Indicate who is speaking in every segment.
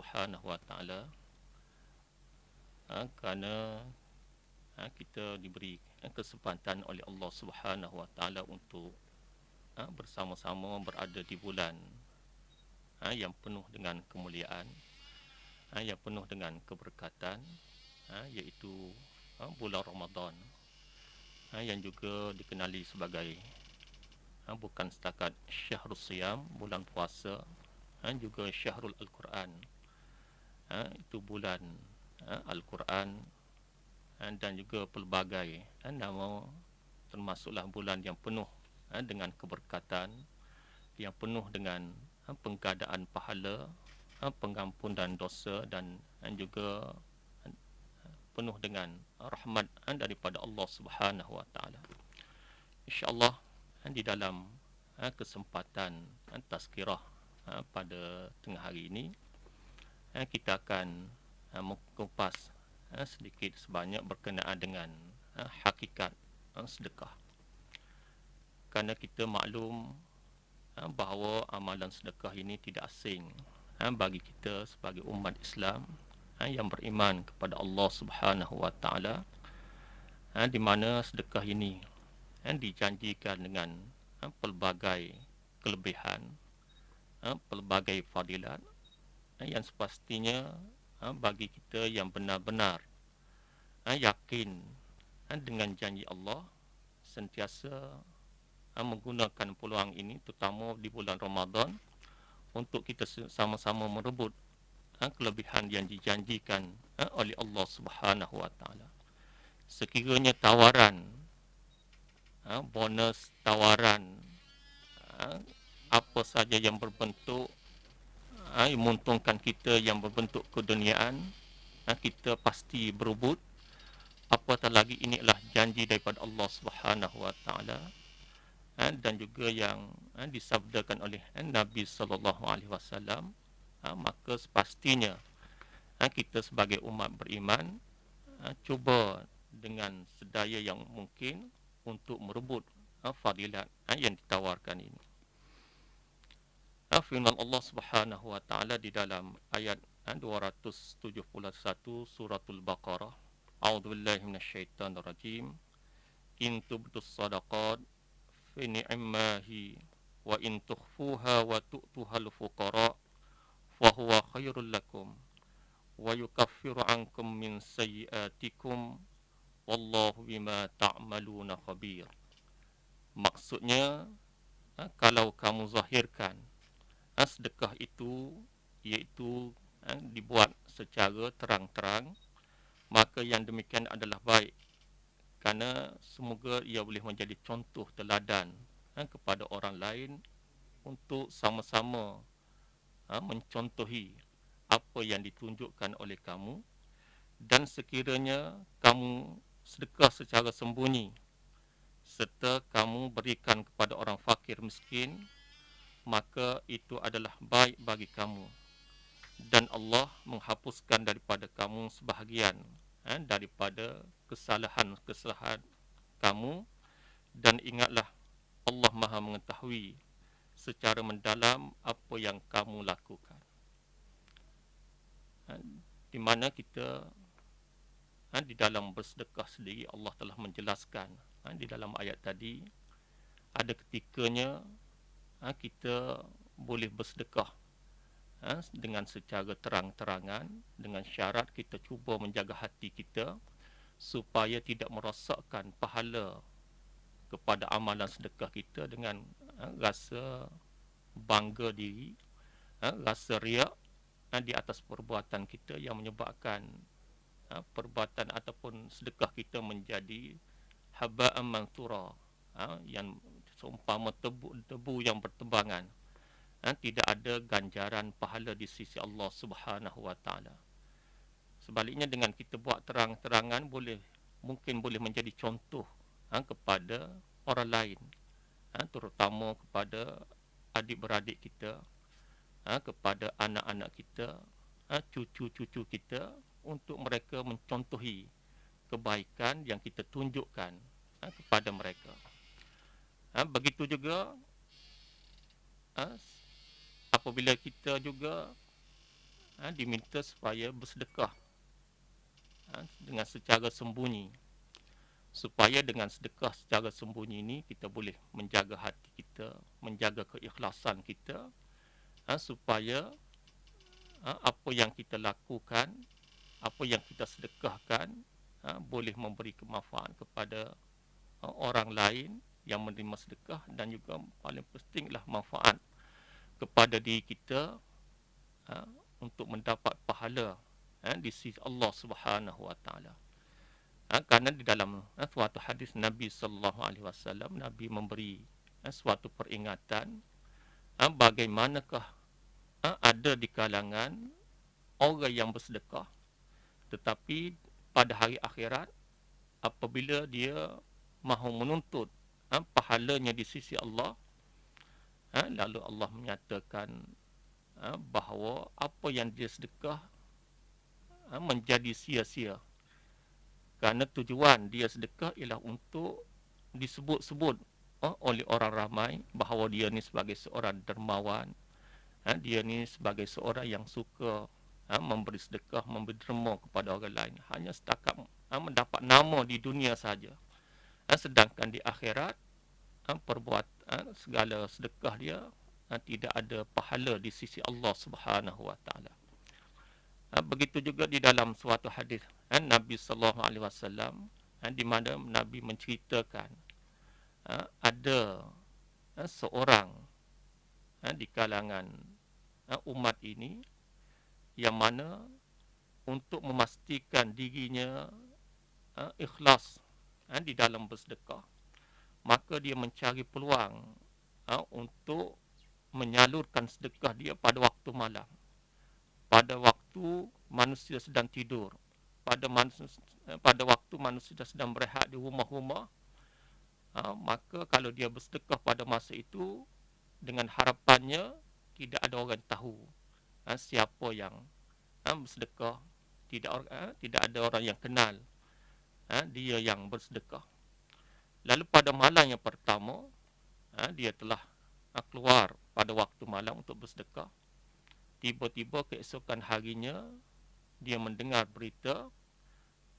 Speaker 1: Subhanahu Wa Taala, kerana kita diberi kesempatan oleh Allah Subhanahu Wa Taala untuk bersama-sama berada di bulan yang penuh dengan kemuliaan, yang penuh dengan keberkatan, iaitu bulan Ramadan, yang juga dikenali sebagai bukan setakat Syahrul Siyam, bulan puasa, juga Syahrul Al-Quran, itu bulan Al-Quran, dan juga pelbagai nama, termasuklah bulan yang penuh dengan keberkatan, yang penuh dengan penggadaan pahala, pengampunan dosa, dan juga penuh dengan rahmat daripada Allah Subhanahu Wa Taala. InsyaAllah di dalam kesempatan tazkirah pada tengah hari ini, kita akan mengupas sedikit sebanyak berkenaan dengan hakikat sedekah. Kerana kita maklum bahawa amalan sedekah ini tidak asing bagi kita sebagai umat Islam yang beriman kepada Allah Subhanahu Wa Taala, di mana sedekah ini dijanjikan dengan pelbagai kelebihan, pelbagai fadilat yang sepastinya bagi kita yang benar-benar yakin dengan janji Allah, sentiasa menggunakan peluang ini, terutama di bulan Ramadan, untuk kita sama-sama merebut kelebihan yang dijanjikan oleh Allah Subhanahu Wa Taala. Sekiranya tawaran, bonus, tawaran apa saja yang berbentuk menguntungkan kita, yang berbentuk keduniaan, kita pasti berebut. Apatah lagi ini adalah janji daripada Allah Subhanahu Wa Taala, dan juga yang disabdakan oleh Nabi sallallahu alaihi wasallam, maka sepastinya kita sebagai umat beriman cuba dengan sedaya yang mungkin untuk merebut fadilat yang ditawarkan ini. Firman Allah Subhanahu Wa Taala di dalam ayat 271 suratul Baqarah, A'udzubillahi minasyaitonir rajim. In tubdus sadaqat fi ni'mahi wa in tukhfuha wa tu'tuhal fuqara fa huwa khairul lakum wa yukaffiru ankum min sayyi'atikum wallahu bima ta'maluna khabir. Maksudnya, kalau kamu zahirkan sedekah itu, iaitu dibuat secara terang-terang, maka yang demikian adalah baik, kerana semoga ia boleh menjadi contoh teladan kepada orang lain untuk sama-sama mencontohi apa yang ditunjukkan oleh kamu. Dan sekiranya kamu sedekah secara sembunyi serta kamu berikan kepada orang fakir miskin, maka itu adalah baik bagi kamu, dan Allah menghapuskan daripada kamu sebahagian daripada kesalahan-kesalahan kamu. Dan ingatlah, Allah Maha mengetahui secara mendalam apa yang kamu lakukan. Di mana kita di dalam bersedekah sendiri, Allah telah menjelaskan di dalam ayat tadi, ada ketikanya kita boleh bersedekah dengan secara terang-terangan, dengan syarat kita cuba menjaga hati kita supaya tidak merosakkan pahala kepada amalan sedekah kita dengan rasa bangga diri, rasa riak di atas perbuatan kita, yang menyebabkan perbuatan ataupun sedekah kita menjadi haba'an manthura, yang seumpama debu yang bertebangan, tidak ada ganjaran pahala di sisi Allah Subhanahu Wa Taala. Sebaliknya, dengan kita buat terang-terangan, mungkin boleh menjadi contoh kepada orang lain, terutama kepada adik-beradik kita, kepada anak-anak kita, cucu-cucu kita, untuk mereka mencontohi kebaikan yang kita tunjukkan kepada mereka. Begitu juga apabila kita juga diminta supaya bersedekah dengan secara sembunyi, supaya dengan sedekah secara sembunyi ini kita boleh menjaga hati kita, menjaga keikhlasan kita, supaya apa yang kita lakukan, apa yang kita sedekahkan boleh memberi kemanfaat kepada orang lain yang menerima sedekah, dan juga paling pentinglah manfaat kepada diri kita untuk mendapat pahala di sisi Allah Subhanahu Wa Taala. Kerana di dalam suatu hadis Nabi sallallahu alaihi wasallam, Nabi memberi suatu peringatan bagaimanakah ada di kalangan orang yang bersedekah, tetapi pada hari akhirat apabila dia mahu menuntut pahalanya di sisi Allah, lalu Allah menyatakan bahawa apa yang dia sedekah menjadi sia-sia, kerana tujuan dia sedekah ialah untuk disebut-sebut oleh orang ramai bahawa dia ni sebagai seorang dermawan, dia ni sebagai seorang yang suka memberi sedekah, memberi derma kepada orang lain, hanya setakat mendapat nama di dunia saja. Sedangkan di akhirat segala sedekah dia tidak ada pahala di sisi Allah Subhanahu Wa Taala. Begitu juga di dalam suatu hadis Nabi sallallahu alaihi wasallam, di mana Nabi menceritakan ada seorang di kalangan umat ini yang mana untuk memastikan dirinya ikhlas di dalam bersedekah, maka dia mencari peluang untuk menyalurkan sedekah dia pada waktu malam, pada waktu manusia sedang tidur, pada waktu manusia sedang berehat di rumah-rumah. Maka kalau dia bersedekah pada masa itu, dengan harapannya tidak ada orang tahu siapa yang bersedekah, tidak ada orang yang kenal dia yang bersedekah. Lalu pada malam yang pertama, dia telah keluar pada waktu malam untuk bersedekah. Tiba-tiba keesokan harinya dia mendengar berita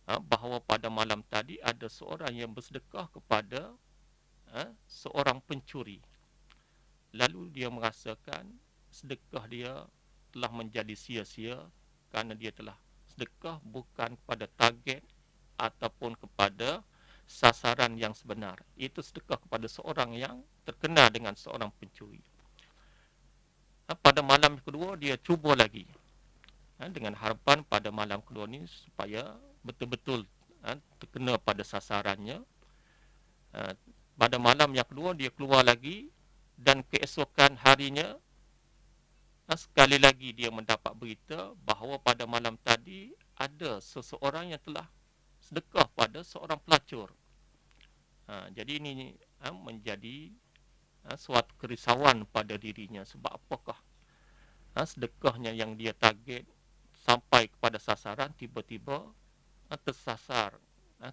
Speaker 1: bahawa pada malam tadi ada seorang yang bersedekah kepada seorang pencuri. Lalu dia merasakan sedekah dia telah menjadi sia-sia, kerana dia telah sedekah bukan kepada target ataupun kepada sasaran yang sebenar. Itu sedekah kepada seorang yang terkenal dengan seorang pencuri. Pada malam kedua dia cuba lagi, dengan harapan pada malam kedua ni supaya betul-betul terkena pada sasarannya. Pada malam yang kedua dia keluar lagi, dan keesokan harinya sekali lagi dia mendapat berita bahawa pada malam tadi ada seseorang yang telah sedekah pada seorang pelacur. Jadi ini menjadi suatu kerisauan pada dirinya. Sebab apakah sedekahnya yang dia target sampai kepada sasaran, tiba-tiba tersasar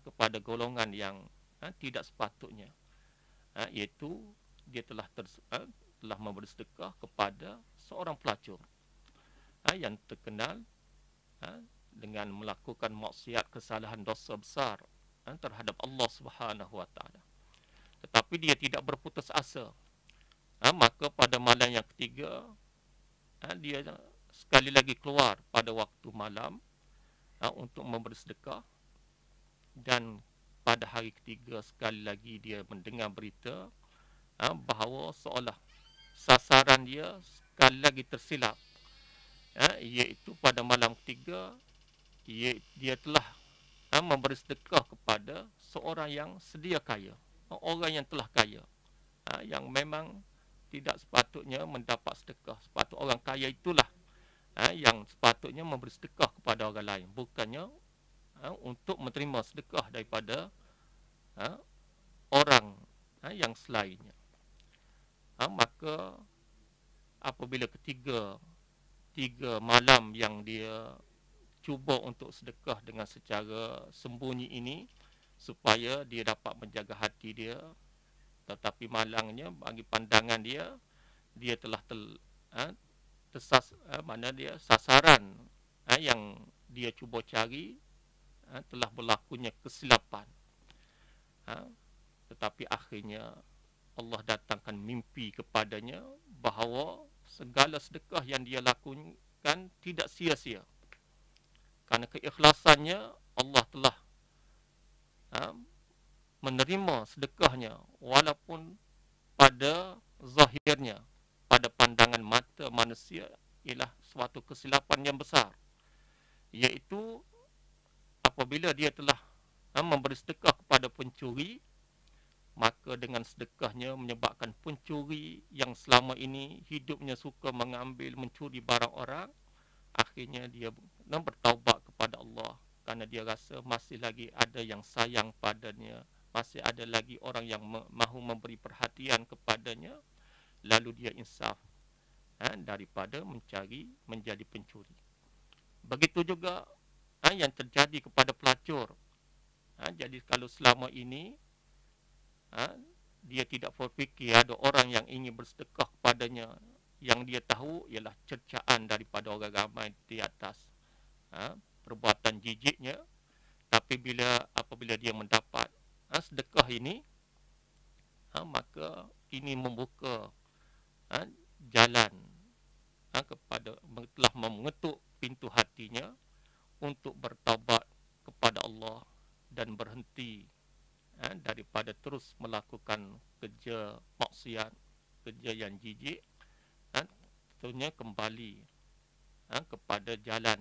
Speaker 1: kepada golongan yang tidak sepatutnya, iaitu dia telah memberi sedekah kepada seorang pelacur yang terkenal dengan melakukan maksiat, kesalahan, dosa besar terhadap Allah Subhanahu Wa Taala. Tetapi dia tidak berputus asa. Maka pada malam yang ketiga dia sekali lagi keluar pada waktu malam untuk memberi sedekah, dan pada hari ketiga sekali lagi dia mendengar berita bahawa seolah sasaran dia sekali lagi tersilap, iaitu pada malam ketiga dia telah memberi sedekah kepada seorang yang sedia kaya, orang yang telah kaya, yang memang tidak sepatutnya mendapat sedekah. Sepatutnya orang kaya itulah yang sepatutnya memberi sedekah kepada orang lain, bukannya untuk menerima sedekah daripada orang yang selainnya. Maka apabila tiga malam yang dia cuba untuk sedekah dengan secara sembunyi ini supaya dia dapat menjaga hati dia, tetapi malangnya bagi pandangan dia telah mana dia sasaran yang dia cuba cari telah berlakunya kesilapan. Tetapi akhirnya Allah datangkan mimpi kepadanya bahawa segala sedekah yang dia lakukan tidak sia-sia. Kerana keikhlasannya, Allah telah menerima sedekahnya walaupun pada zahirnya, pada pandangan mata manusia ialah suatu kesilapan yang besar, iaitu apabila dia telah memberi sedekah kepada pencuri, maka dengan sedekahnya menyebabkan pencuri yang selama ini hidupnya suka mengambil, mencuri barang orang, akhirnya dia bertaubat kepada Allah kerana dia rasa masih lagi ada yang sayang padanya, masih ada lagi orang yang mahu memberi perhatian kepadanya, lalu dia insaf daripada mencari menjadi pencuri. Begitu juga yang terjadi kepada pelacur. Jadi kalau selama ini dia tidak berfikir ada orang yang ingin bersedekah kepadanya, yang dia tahu ialah cercaan daripada orang ramai di atas perbuatan jijiknya. Tapi apabila dia mendapat sedekah ini, maka ini membuka jalan kepada, telah mengetuk pintu hatinya untuk bertaubat kepada Allah dan berhenti daripada terus melakukan kerja maksiat, kerja yang jijik, tentunya kembali kepada jalan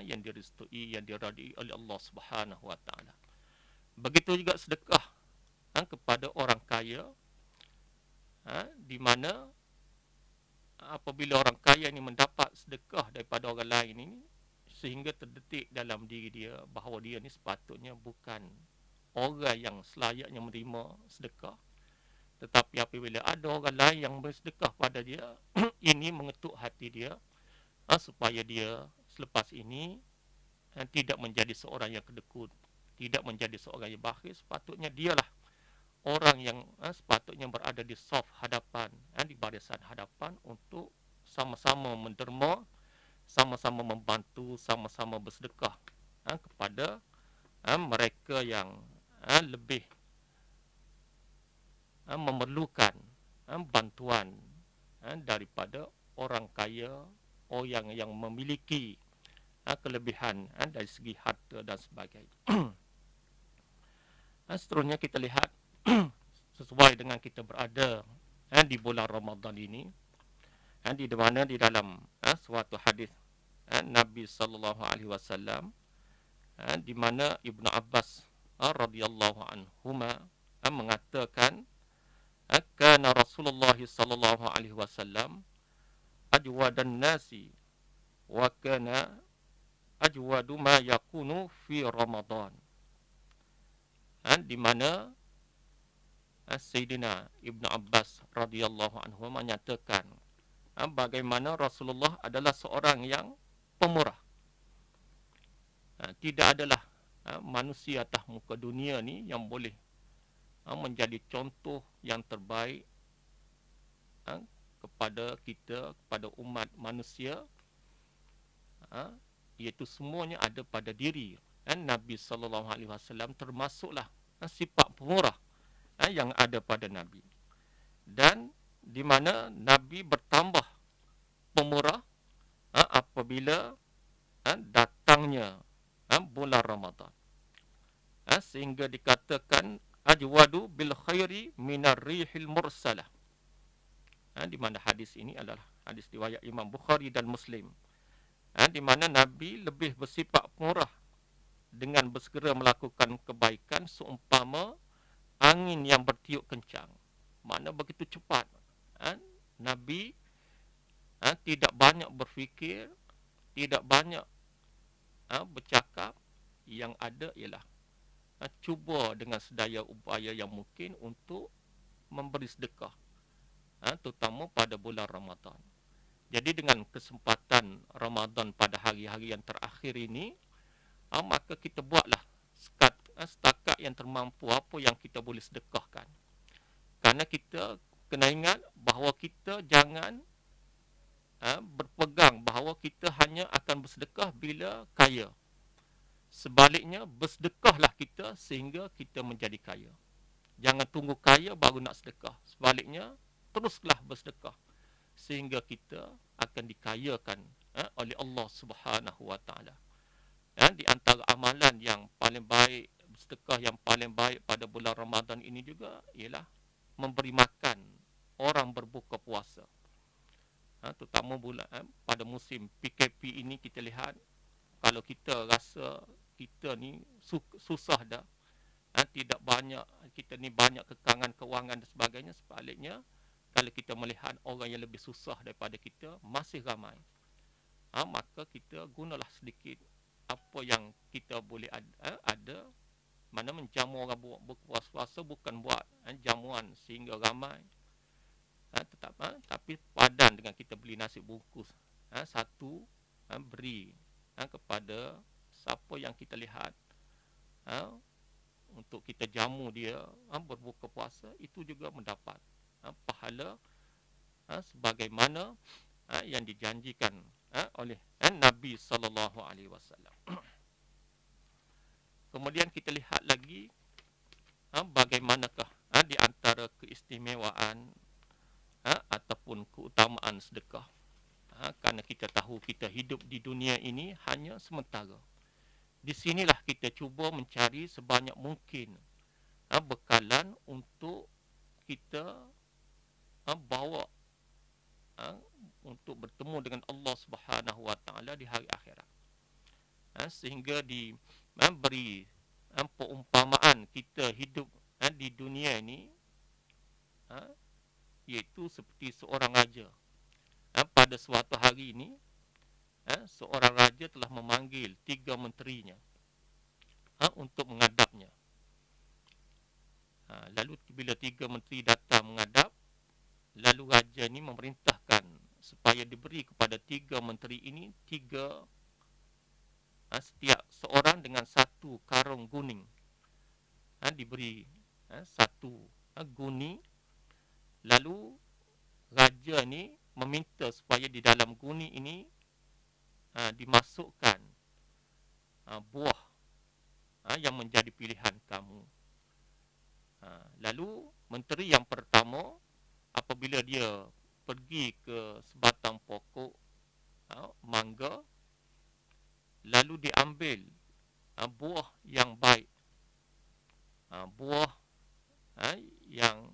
Speaker 1: yang direstui, yang diridai oleh Allah Subhanahu wa taala. Begitu juga sedekah kepada orang kaya, di mana apabila orang kaya ini mendapat sedekah daripada orang lain ini, sehingga terdetik dalam diri dia bahawa dia ni sepatutnya bukan orang yang selayaknya menerima sedekah, tetapi apabila ada orang lain yang bersedekah pada dia, ini mengetuk hati dia supaya dia selepas ini tidak menjadi seorang yang kedekut, tidak menjadi seorang yang bakhil. Sepatutnya dialah orang yang sepatutnya berada di saf hadapan, di barisan hadapan untuk sama-sama menderma, sama-sama membantu, sama-sama bersedekah kepada mereka yang lebih memerlukan bantuan daripada orang kaya, orang yang memiliki kelebihan dari segi harta dan sebagainya. Seterusnya kita lihat sesuai dengan kita berada di bulan Ramadan ini, di mana di dalam suatu hadis Nabi sallallahu alaihi wasallam, di mana Ibnu Abbas radhiyallahu anhuma mengatakan, kana Rasulullah sallallahu alaihi wasallam ajwadan nasi wa kana ajwadu ma yakunu fi Ramadan. Di mana Sayyidina Ibnu Abbas radhiyallahu anhu menyatakan bagaimana Rasulullah adalah seorang yang pemurah. Tidak adalah manusia atas muka dunia ni yang boleh menjadi contoh yang terbaik kepada kita, kepada umat manusia, iaitu semuanya ada pada diri Nabi sallallahu alaihi wasallam, termasuklah sifat pemurah yang ada pada Nabi. Dan di mana Nabi bertambah pemurah apabila datangnya bulan Ramadan, sehingga dikatakan ajwadu bil khairi minar rihil mursalah. Di mana hadis ini adalah hadis riwayat Imam Bukhari dan Muslim, di mana Nabi lebih bersifat pemurah dengan bersegera melakukan kebaikan seumpama angin yang bertiup kencang. Mana begitu cepat. Nabi tidak banyak berfikir, tidak banyak bercakap. Yang ada ialah cuba dengan sedaya upaya yang mungkin untuk memberi sedekah, terutama pada bulan Ramadan. Jadi dengan kesempatan Ramadan pada hari-hari yang terakhir ini, maka kita buatlah setakat yang termampu apa yang kita boleh sedekahkan. Kerana kita kena ingat bahawa kita jangan berpegang bahawa kita hanya akan bersedekah bila kaya. Sebaliknya, bersedekahlah kita sehingga kita menjadi kaya. Jangan tunggu kaya baru nak sedekah. Sebaliknya, teruslah bersedekah sehingga kita akan dikayakan oleh Allah Subhanahu Wa Taala. Di antara amalan yang paling baik, sedekah yang paling baik pada bulan Ramadan ini juga ialah memberi makan orang berbuka puasa. Terutama pada musim PKP ini kita lihat, kalau kita rasa kita ni susah dah, tidak banyak, kita ni banyak kekangan kewangan dan sebagainya. Sebaliknya, kalau kita melihat orang yang lebih susah daripada kita masih ramai, maka kita gunalah sedikit apa yang kita boleh ada. Mana menjamu orang berpuasa bukan buat jamuan sehingga ramai, tapi padan dengan kita beli nasi bungkus satu, beri kepada siapa yang kita lihat, untuk kita jamu dia berbuka puasa, itu juga mendapat pahala sebagaimana yang dijanjikan oleh Nabi sallallahu alaihi wasallam. Kemudian kita lihat lagi bagaimanakah di antara keistimewaan ataupun keutamaan sedekah. Kerana kita tahu kita hidup di dunia ini hanya sementara. Di sinilah kita cuba mencari sebanyak mungkin bekalan untuk kita bawa untuk bertemu dengan Allah Subhanahu Wa Taala di hari akhirat. Sehingga diberi perumpamaan kita hidup di dunia ini, iaitu seperti seorang raja. Pada suatu hari ini, seorang raja telah memanggil 3 menterinya untuk menghadapnya. Lalu bila 3 menteri datang menghadap, lalu raja ini memerintahkan supaya diberi kepada 3 menteri ini 3, setiap seorang dengan 1 karung guning. Diberi 1 guni. Lalu raja ini meminta supaya di dalam guni ini dimasukkan buah yang menjadi pilihan kamu. Lalu menteri yang pertama, apabila dia pergi ke sebatang pokok mangga, lalu diambil buah yang baik, buah yang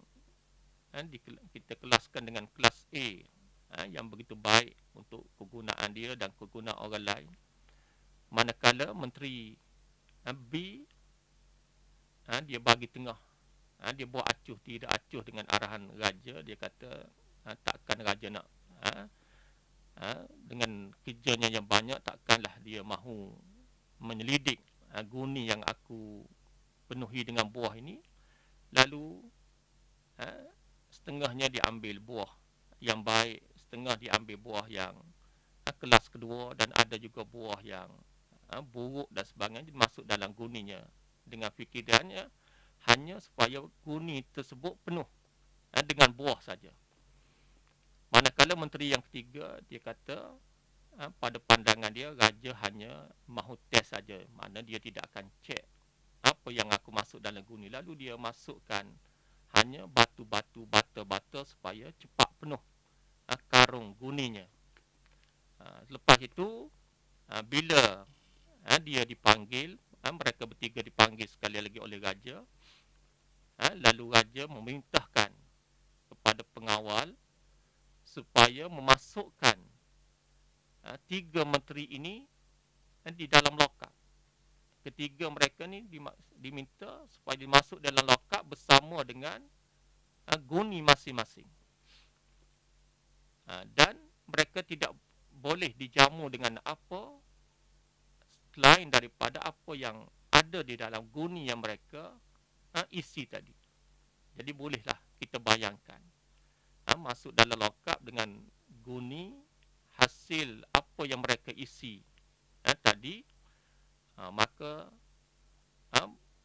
Speaker 1: kita kelaskan dengan kelas A, yang begitu baik untuk kegunaan dia dan kegunaan orang lain. Manakala menteri B, dia bagi tengah, dia buat acuh, tidak acuh dengan arahan raja. Dia kata takkan raja nak dengan kerjanya yang banyak, takkanlah dia mahu menyelidik guni yang aku penuhi dengan buah ini. Lalu setengahnya diambil buah yang baik, setengah diambil buah yang kelas kedua, dan ada juga buah yang buruk dan sebagainya masuk dalam guninya, dengan fikirannya hanya supaya guni tersebut penuh dengan buah saja. Manakala menteri yang ketiga, dia kata pada pandangan dia, raja hanya mahu test saja, mana dia tidak akan cek apa yang aku masuk dalam guni. Lalu dia masukkan hanya batu-batu, bata-bata supaya cepat penuh karung guninya. Lepas itu, bila dia dipanggil, mereka bertiga dipanggil sekali lagi oleh raja. Lalu raja memerintahkan kepada pengawal supaya memasukkan 3 menteri ini di dalam lokap. Ketiga mereka ni diminta supaya dimasuk dalam lokap bersama dengan guni masing-masing. Dan mereka tidak boleh dijamu dengan apa selain daripada apa yang ada di dalam guni yang mereka isi tadi. Jadi bolehlah kita bayangkan, masuk dalam lokap dengan guni hasil apa yang mereka isi tadi, maka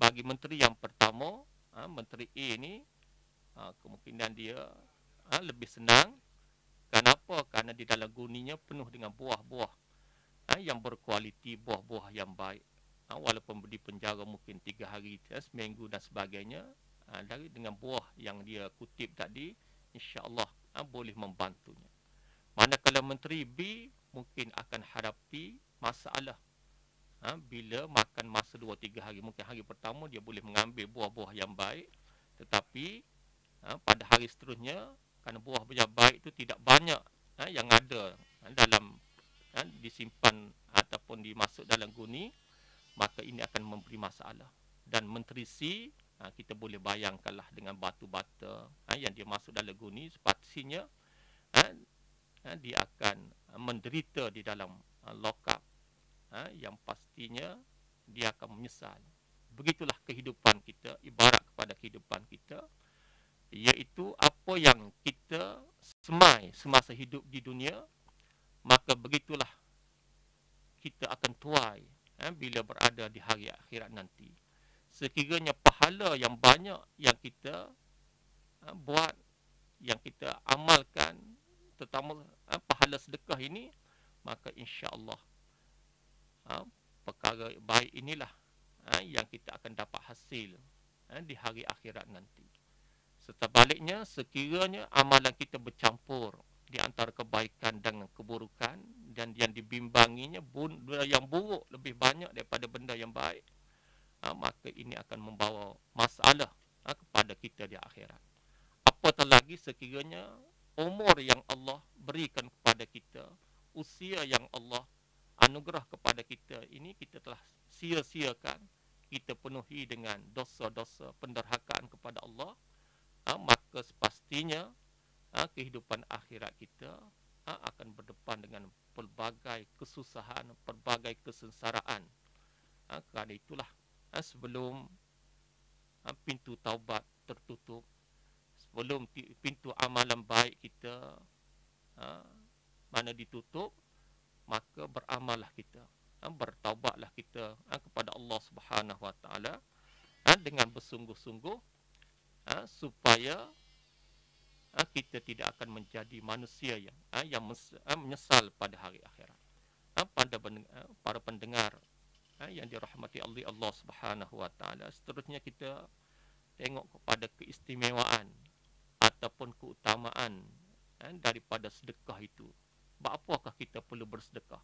Speaker 1: bagi menteri yang pertama, menteri A ni, kemungkinan dia lebih senang. Kenapa? Kenapa? Kerana di dalam guninya penuh dengan buah-buah yang berkualiti, buah-buah yang baik. Walaupun dipenjara mungkin 3 hari, seminggu dan sebagainya, dari dengan buah yang dia kutip tadi, insya-Allah boleh membantunya. Manakala menteri B mungkin akan hadapi masalah bila makan masa 2-3 hari. Mungkin hari pertama dia boleh mengambil buah-buah yang baik, tetapi pada hari seterusnya, kerana buah yang baik itu tidak banyak yang ada dalam disimpan ataupun dimasuk dalam guni, maka ini akan memberi masalah. Dan menteri C, kita boleh bayangkanlah dengan batu bata yang dia masuk dalam guni, sepatutnya dia akan menderita di dalam lock up, yang pastinya dia akan menyesal. Begitulah kehidupan kita, ibarat kepada kehidupan kita, iaitu apa yang kita semai semasa hidup di dunia, maka begitulah kita akan tuai bila berada di hari akhirat nanti. Sekiranya pahala yang banyak yang kita buat, yang kita amalkan, terutama pahala sedekah ini, maka insya-Allah perkara baik inilah yang kita akan dapat hasil di hari akhirat nanti. Sebaliknya, sekiranya amalan kita bercampur di antara kebaikan dan keburukan, dan yang dibimbanginya benda yang buruk lebih banyak daripada benda yang baik, maka ini akan membawa masalah kepada kita di akhirat. Apatah lagi sekiranya umur yang Allah berikan kepada kita, usia yang Allah anugerah kepada kita ini kita telah sia-siakan, kita penuhi dengan dosa-dosa penderhakaan kepada Allah, maka sepastinya kehidupan akhirat kita akan berdepan dengan pelbagai kesusahan, pelbagai kesengsaraan. Kerana itulah sebelum pintu taubat tertutup, sebelum pintu amalan baik kita mana ditutup, maka beramallah kita, bertaubatlah kita kepada Allah Subhanahu Wa Taala dengan bersungguh-sungguh, supaya kita tidak akan menjadi manusia yang menyesal pada hari akhirat. Pada para pendengar yang dirahmati oleh Allah Subhanahu Wa Taala, seterusnya kita tengok kepada keistimewaan ataupun keutamaan daripada sedekah itu. Sebab apakah kita perlu bersedekah?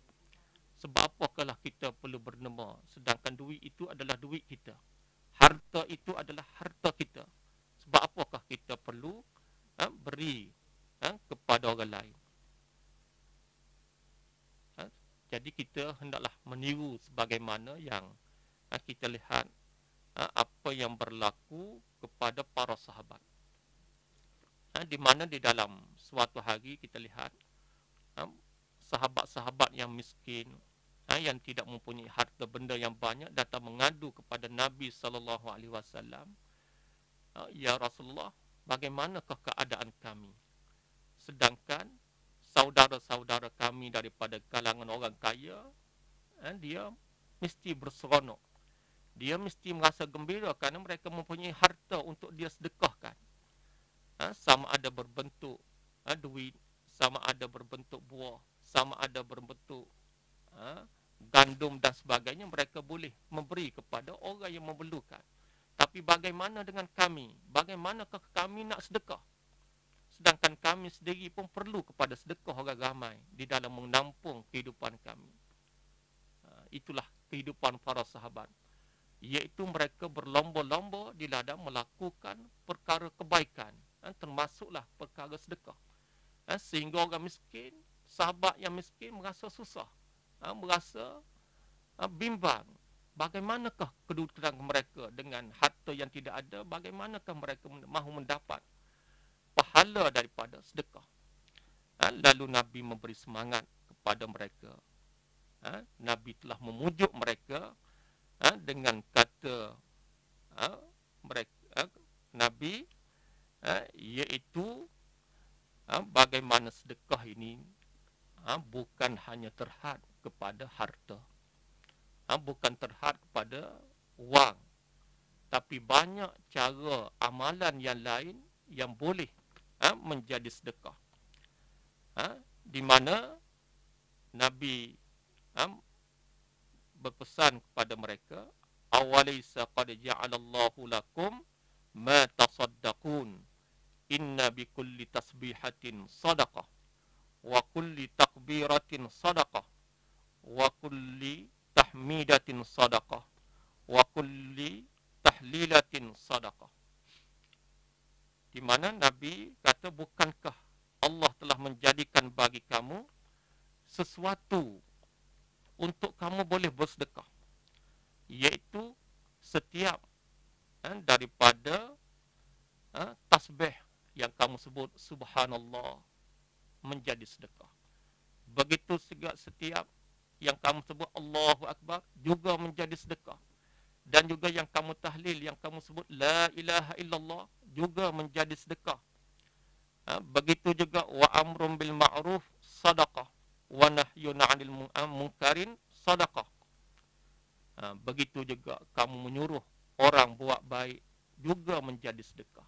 Speaker 1: Sebab apakah kita perlu berderma? Sedangkan duit itu adalah duit kita, harta itu adalah harta kita. Sebab apakah kita perlu beri kepada orang lain? Jadi kita hendaklah meniru sebagaimana yang kita lihat apa yang berlaku kepada para sahabat, di mana di dalam suatu hari kita lihat sahabat-sahabat yang miskin, yang tidak mempunyai harta benda yang banyak, datang mengadu kepada Nabi SAW. Ya Rasulullah, bagaimanakah keadaan kami? Sedangkan saudara-saudara kami daripada kalangan orang kaya, dia mesti berseronok, dia mesti merasa gembira kerana mereka mempunyai harta untuk dia sedekahkan. Sama ada berbentuk duit, sama ada berbentuk buah, sama ada berbentuk gandum dan sebagainya, mereka boleh memberi kepada orang yang memerlukan. Tapi bagaimana dengan kami? Bagaimanakah kami nak sedekah? Sedangkan kami sendiri pun perlu kepada sedekah orang ramai di dalam menampung kehidupan kami. Itulah kehidupan para sahabat, iaitu mereka berlomba-lomba di ladang melakukan perkara kebaikan, termasuklah perkara sedekah. Sehingga orang miskin, sahabat yang miskin merasa susah, merasa bimbang. Bagaimanakah kedudukan mereka dengan harta yang tidak ada? Bagaimanakah mereka mahu mendapat pahala daripada sedekah? Lalu Nabi memberi semangat kepada mereka. Nabi telah memujuk mereka dengan kata mereka, Nabi, iaitu bagaimana sedekah ini bukan hanya terhad kepada harta, bukan terhad kepada wang, tapi banyak cara amalan yang lain yang boleh menjadi sedekah. di mana Nabi berpesan kepada mereka, awalaysa qad ja'alallahu lakum ma tasaddaqun inna bikulli tasbihatin sadaqah wa kulli takbiratin sadaqah wa kulli tahmidatin sadaqah wa kulli tahlilatin sadaqah. Di mana Nabi kata, bukankah Allah telah menjadikan bagi kamu sesuatu untuk kamu boleh bersedekah, iaitu setiap daripada tasbih yang kamu sebut subhanallah menjadi sedekah. Begitu juga setiap yang kamu sebut Allahu Akbar juga menjadi sedekah. Dan juga yang kamu tahlil, yang kamu sebut la ilaha illallah juga menjadi sedekah. Begitu juga wa amrun bil ma'ruf sadaqah wa nahyun 'anil munkarin sadaqah. Begitu juga kamu menyuruh orang buat baik juga menjadi sedekah.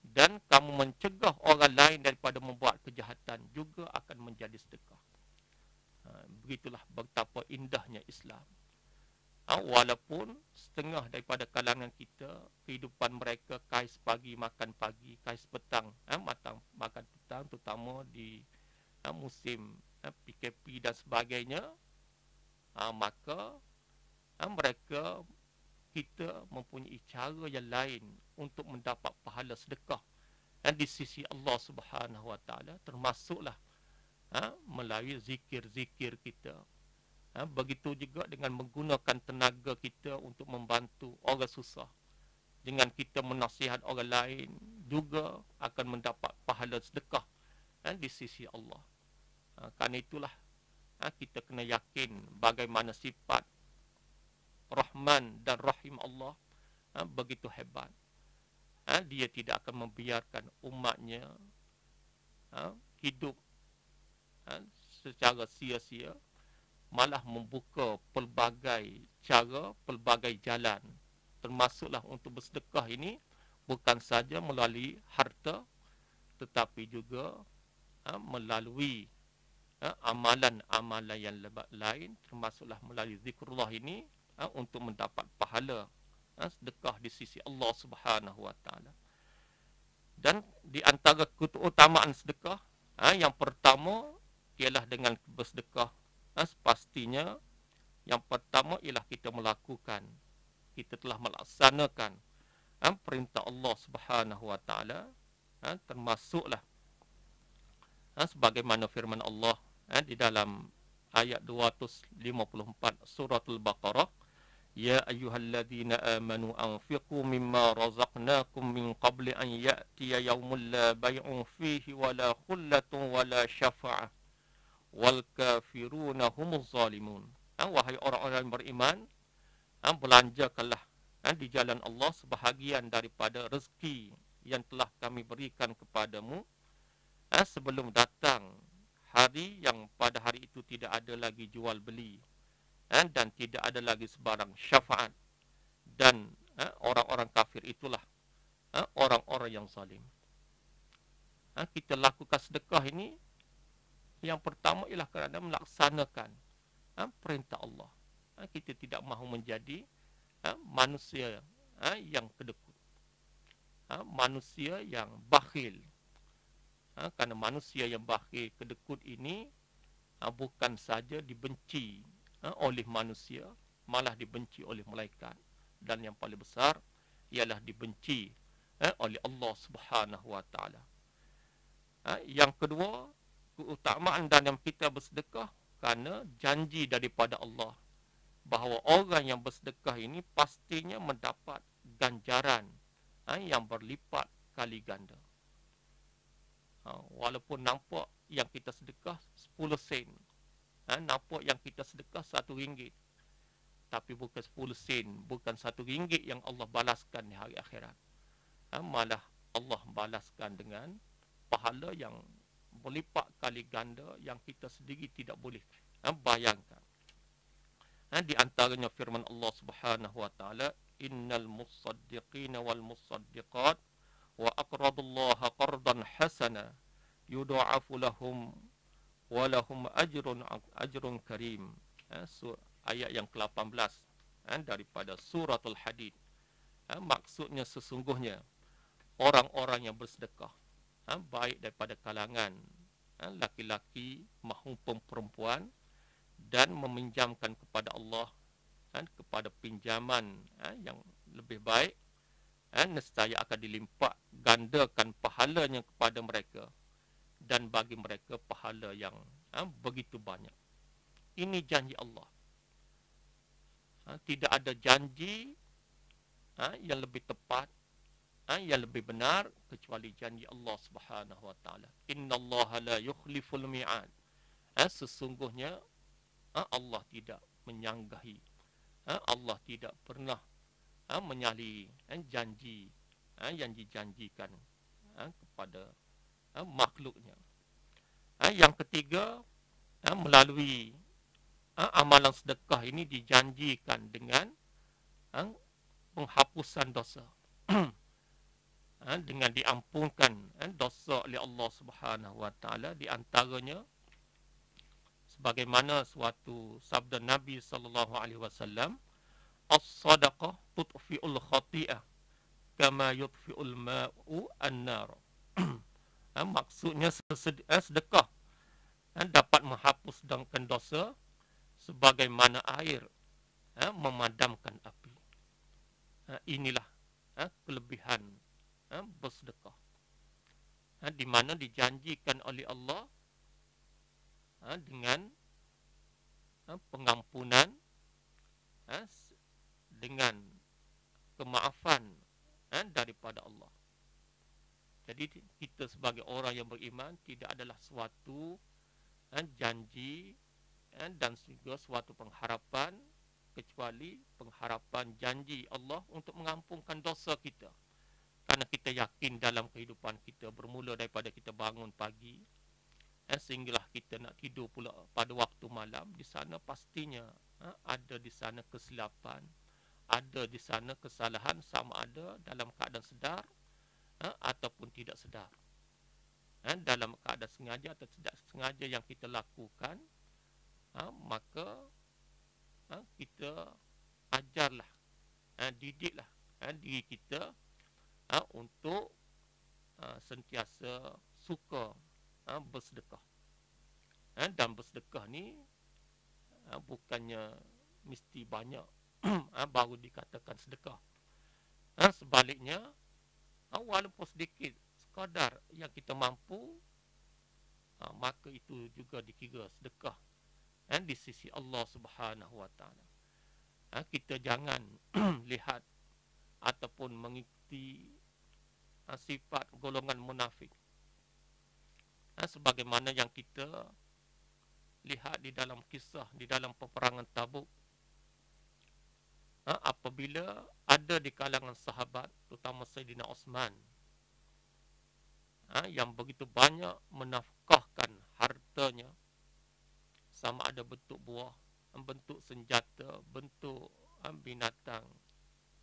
Speaker 1: Dan kamu mencegah orang lain daripada membuat kejahatan juga akan menjadi sedekah. Begitulah betapa indahnya Islam. Walaupun setengah daripada kalangan kita, kehidupan mereka kais pagi makan pagi, kais petang makan petang, terutama di musim PKP dan sebagainya, maka mereka, kita mempunyai cara yang lain untuk mendapat pahala sedekah di sisi Allah Subhanahu Wa Taala, termasuklah melalui zikir-zikir kita. Begitu juga dengan menggunakan tenaga kita untuk membantu orang susah. Dengan kita menasihat orang lain juga akan mendapat pahala sedekah di sisi Allah. Kerana itulah kita kena yakin bagaimana sifat Rahman dan Rahim Allah begitu hebat. Dia tidak akan membiarkan umatnya hidup secara sia-sia, malah membuka pelbagai cara, pelbagai jalan, termasuklah untuk bersedekah ini bukan saja melalui harta, tetapi juga melalui amalan-amalan yang lain, termasuklah melalui zikrullah ini untuk mendapat pahala sedekah di sisi Allah Subhanahu Wa Taala. Dan di antara keutamaan sedekah, yang pertama ialah dengan bersedekah, pastinya yang pertama ialah kita melakukan, kita telah melaksanakan perintah Allah Subhanahu Wa Taala, termasuklah sebagaimana firman Allah di dalam ayat 254 surah Al-Baqarah, ya ayyuhalladzina amanu anfiqu mimma razaqnakum min qabli an ya'tiya yawmun la bay'un fihi wala khullatun wala syafa'ah wal kafiruna humuz zalimun. Wahai orang-orang yang beriman, belanjakanlah di jalan Allah sebahagian daripada rezeki yang telah kami berikan kepadamu sebelum datang hari yang pada hari itu tidak ada lagi jual beli dan tidak ada lagi sebarang syafaat, dan orang-orang kafir itulah orang-orang yang zalim. Kita lakukan sedekah ini, yang pertama ialah kerana melaksanakan perintah Allah. Kita tidak mahu menjadi manusia yang kedekut, manusia yang bakhil. Kerana manusia yang bakhil, kedekut ini bukan saja dibenci oleh manusia, malah dibenci oleh malaikat, dan yang paling besar ialah dibenci oleh Allah Subhanahu Wa Taala. Yang kedua, keutamaan dan yang kita bersedekah kerana janji daripada Allah bahawa orang yang bersedekah ini pastinya mendapat ganjaran yang berlipat kali ganda. Walaupun nampak yang kita sedekah 10 sen, nampak yang kita sedekah RM1, tapi bukan 10 sen, bukan RM1 yang Allah balaskan di hari akhirat. Malah Allah balaskan dengan pahala yang berlipat kali ganda yang kita sendiri tidak boleh bayangkan. Di antaranya firman Allah Subhanahu Wa Taala, innal musaddiqina wal musaddiqat wa aqradullaha qardan hasana yudha'afu lahum walahum ajrun karim. Ayat yang ke-18 daripada suratul Hadid. Maksudnya sesungguhnya orang-orang yang bersedekah, baik daripada kalangan laki-laki maupun perempuan, dan meminjamkan kepada Allah kepada pinjaman yang lebih baik, nescaya akan dilipat gandakan pahalanya kepada mereka, dan bagi mereka pahala yang begitu banyak. Ini janji Allah. Tidak ada janji yang lebih tepat, yang lebih benar kecuali janji Allah Subhanahu wa taala. Innallaha la yukhliful mi'ad. Sesungguhnya Allah tidak menyanggahi, Allah tidak pernah menyalahi janji yang dijanjikan kepada makhluknya. Yang ketiga, melalui amalan sedekah ini dijanjikan dengan penghapusan dosa. Dengan diampunkan dosa oleh Allah Subhanahu wa taala, di antaranya sebagaimana suatu sabda Nabi sallallahu alaihi wasallam, as-sadaqah tudfi'ul khati'ah kama yudfi'ul ma'u an-nar. Maksudnya sedekah dapat menghapuskan dosa sebagaimana air memadamkan api. Inilah kelebihan bersedekah, di mana dijanjikan oleh Allah dengan pengampunan, dengan kemaafan daripada Allah. Jadi kita sebagai orang yang beriman tidak adalah suatu janji dan juga suatu pengharapan kecuali pengharapan janji Allah untuk mengampunkan dosa kita. Karena kita yakin dalam kehidupan kita bermula daripada kita bangun pagi sehinggalah kita nak tidur pula pada waktu malam, di sana pastinya ada di sana kesilapan, ada di sana kesalahan, sama ada dalam keadaan sedar ataupun tidak sedar, dalam keadaan sengaja atau tidak sengaja yang kita lakukan, maka kita ajarlah, didiklah diri kita untuk sentiasa suka bersedekah. Dan bersedekah ni bukannya mesti banyak baru dikatakan sedekah. Sebaliknya, walaupun sedikit sekadar yang kita mampu, maka itu juga dikira sedekah di sisi Allah Subhanahu wa taala. Kita jangan lihat ataupun mengikuti sifat golongan munafik, sebagaimana yang kita lihat di dalam kisah di dalam peperangan Tabuk. Apabila ada di kalangan sahabat, terutama Sayyidina Osman, yang begitu banyak menafkahkan hartanya, sama ada bentuk buah, bentuk senjata, bentuk binatang,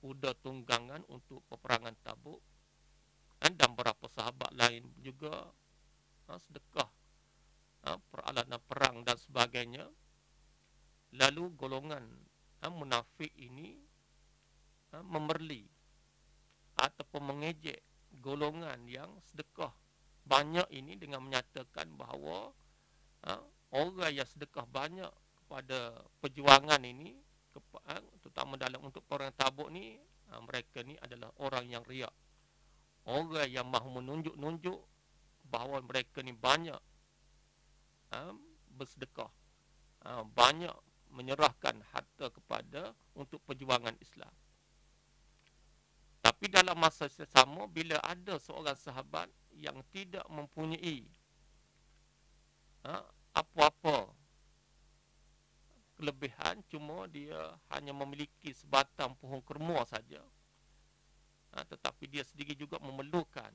Speaker 1: kuda tunggangan untuk peperangan Tabuk, dan beberapa sahabat lain juga sedekah peralatan perang dan sebagainya. Lalu golongan munafik ini memerli ataupun mengejek golongan yang sedekah banyak ini dengan menyatakan bahawa orang yang sedekah banyak kepada perjuangan ini, terutama dalam untuk perang Tabuk ni, mereka ni adalah orang yang riak, orang yang mahu menunjuk-nunjuk bahawa mereka ni banyak bersedekah, banyak menyerahkan harta kepada untuk perjuangan Islam. Tapi dalam masa yang sama, bila ada seorang sahabat yang tidak mempunyai apa-apa kelebihan, cuma dia hanya memiliki sebatang pohon kurma saja, tetapi dia sendiri juga memerlukan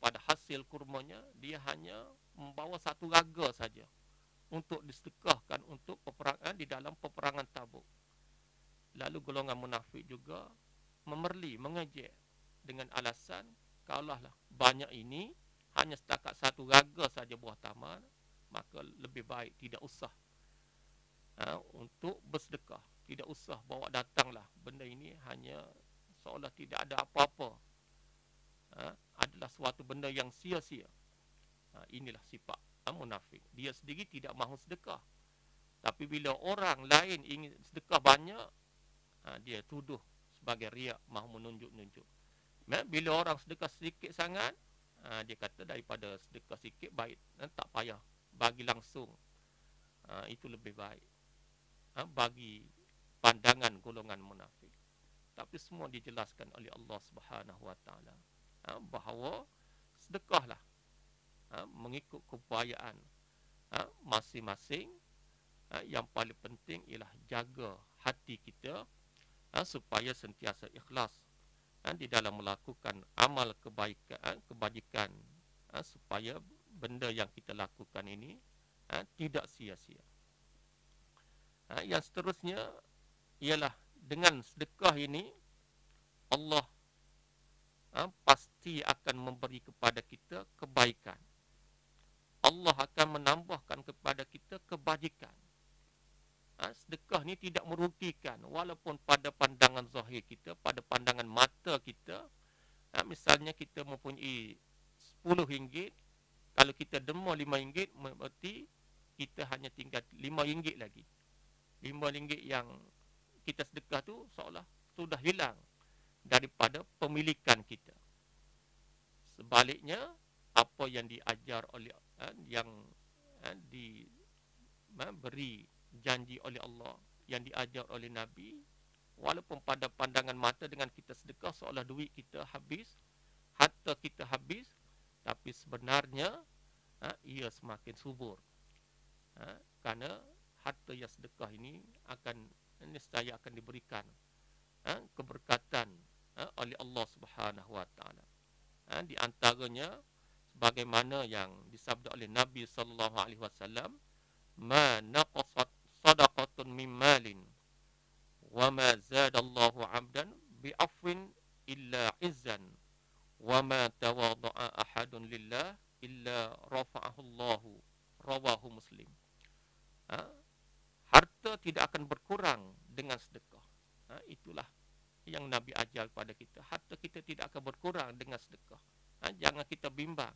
Speaker 1: pada hasil kurmanya, dia hanya membawa satu raga saja untuk disedekahkan untuk peperangan di dalam peperangan Tabuk. Lalu golongan munafik juga memerli, mengejek dengan alasan, kalaulah banyak ini hanya setakat satu raga saja buah taman, maka lebih baik tidak usah untuk bersedekah. Tidak usah bawa datanglah benda ini, hanya seolah tidak ada apa-apa, adalah suatu benda yang sia-sia. Inilah sifat munafik. Dia sendiri tidak mahu sedekah, tapi bila orang lain ingin sedekah banyak, dia tuduh sebagai riak, mahu menunjuk-nunjuk. Bila orang sedekah sedikit sangat, dia kata daripada sedekah sikit baik, tak payah bagi langsung. Itu lebih baik, bagi pandangan golongan munafik. Tapi semua dijelaskan oleh Allah Subhanahu Wa Taala bahawa sedekahlah mengikut keupayaan masing-masing. Yang paling penting ialah jaga hati kita supaya sentiasa ikhlas di dalam melakukan amal kebajikan, supaya benda yang kita lakukan ini tidak sia-sia. Yang seterusnya ialah dengan sedekah ini Allah pasti akan memberi kepada kita kebaikan. Allah akan menambahkan kepada kita kebajikan. Sedekah ni tidak merugikan, walaupun pada pandangan zahir kita, pada pandangan mata kita. Misalnya kita mempunyai RM10, kalau kita derma RM5, berarti kita hanya tinggal RM5 lagi. RM5 yang kita sedekah tu seolah sudah hilang daripada pemilikan kita. Sebaliknya, apa yang diajar oleh yang diberi janji oleh Allah, yang diajar oleh Nabi, walaupun pada pandangan mata dengan kita sedekah seolah duit kita habis, harta kita habis, tapi sebenarnya ia semakin subur. Kerana harta yang sedekah ini nescaya akan diberikan keberkatan oleh Allah Subhanahu Wa Taala. Di antaranya sebagaimana yang disabda oleh Nabi sallallahu alaihi wasallam, ma naqasat sadaqatun min malin wa ma zadallahu 'abdan bi'afwin illa izzan wa ma tawadda'a ahadun lillah illa rafa'ahu Allahu, rawahu Muslim. Harta tidak akan berkurang dengan sedekah. Itulah yang Nabi ajar kepada kita. Harta kita tidak akan berkurang dengan sedekah. Jangan kita bimbang.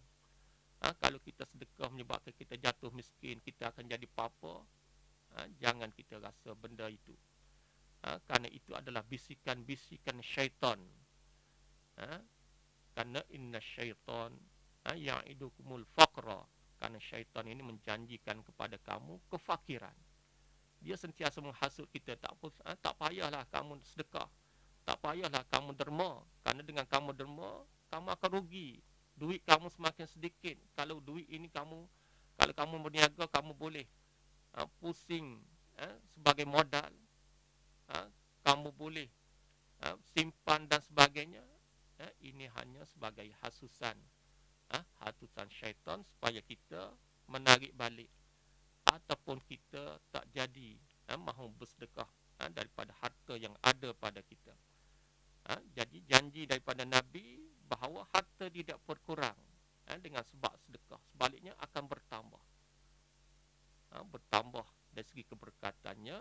Speaker 1: Kalau kita sedekah menyebabkan kita jatuh miskin, kita akan jadi papa. Jangan kita rasa benda itu. Kerana itu adalah bisikan-bisikan syaitan. Kerana inna syaitan ya'idukumul faqra. Kerana syaitan ini menjanjikan kepada kamu kefakiran. Dia sentiasa menghasut kita. Tak payahlah kamu sedekah, tak payahlah kamu derma. Kerana dengan kamu derma, kamu akan rugi. Duit kamu semakin sedikit. Kalau duit ini kalau kamu berniaga, kamu boleh pusing sebagai modal. Kamu boleh simpan dan sebagainya. Ini hanya sebagai hasusan syaitan supaya kita menarik balik, ataupun kita tak jadi mahu bersedekah daripada harta yang ada pada kita. Jadi janji daripada Nabi bahawa harta tidak berkurang dengan sebab sedekah. Sebaliknya akan bertambah. Bertambah dari segi keberkatannya,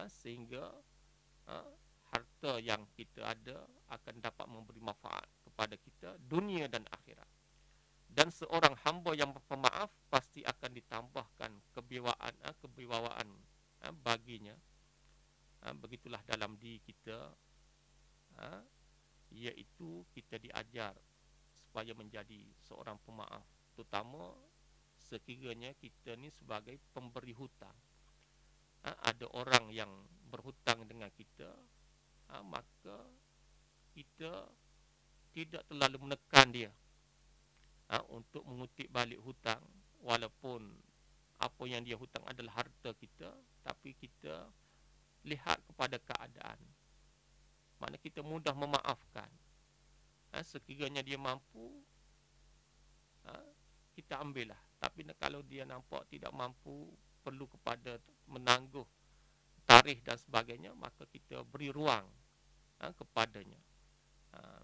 Speaker 1: sehingga harta yang kita ada akan dapat memberi manfaat kepada kita dunia dan akhirat. Dan seorang hamba yang pemaaf pasti akan ditambahkan kewibawaan baginya. Begitulah dalam diri kita, iaitu kita diajar supaya menjadi seorang pemaaf, terutama sekiranya kita ni sebagai pemberi hutang. Ada orang yang berhutang dengan kita, maka kita tidak terlalu menekan dia untuk mengutip balik hutang, walaupun apa yang dia hutang adalah harta kita, tapi kita lihat kepada keadaan. Mana kita mudah memaafkan. Sekiranya dia mampu, kita ambillah. Tapi kalau dia nampak tidak mampu, perlu kepada menangguh tarikh dan sebagainya, maka kita beri ruang kepadanya.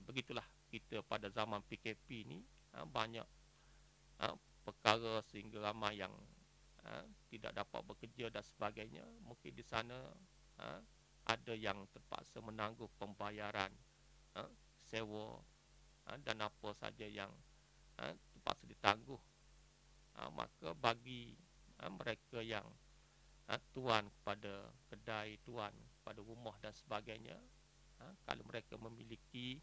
Speaker 1: Begitulah kita pada zaman PKP ni, banyak perkara sehingga ramai yang tidak dapat bekerja dan sebagainya, mungkin di sana ada yang terpaksa menangguh pembayaran sewa dan apa saja yang terpaksa ditangguh. Maka bagi mereka yang tuan kepada kedai, tuan kepada rumah dan sebagainya, kalau mereka memiliki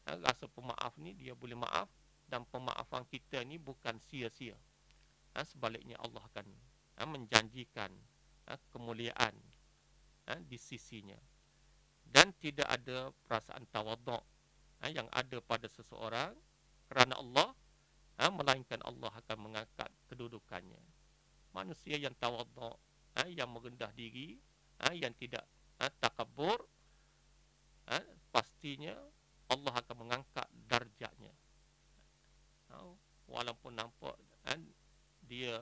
Speaker 1: rasa pemaaf ni, dia boleh maaf, dan pemaafan kita ni bukan sia-sia. Sebaliknya Allah akan menjanjikan kemuliaan di sisinya. Dan tidak ada perasaan tawaduk yang ada pada seseorang kerana Allah, melainkan Allah akan mengangkat kedudukannya. Manusia yang tawaduk, yang merendah diri, yang tidak takabur, pastinya Allah akan mengangkat darjatnya. Walaupun nampak dia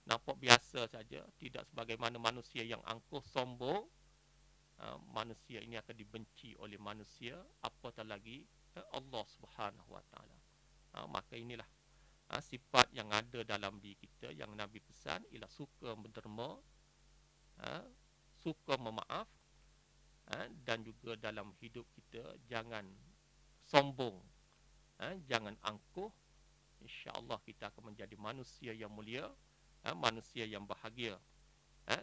Speaker 1: nampak biasa saja, tidak sebagaimana manusia yang angkuh, sombong, manusia ini akan dibenci oleh manusia, apatah lagi Allah Subhanahu Wa Taala. Maka inilah sifat yang ada dalam diri kita yang Nabi pesan, ialah suka menderma, suka memaaf, dan juga dalam hidup kita jangan sombong, jangan angkuh. InsyaAllah kita akan menjadi manusia yang mulia, manusia yang bahagia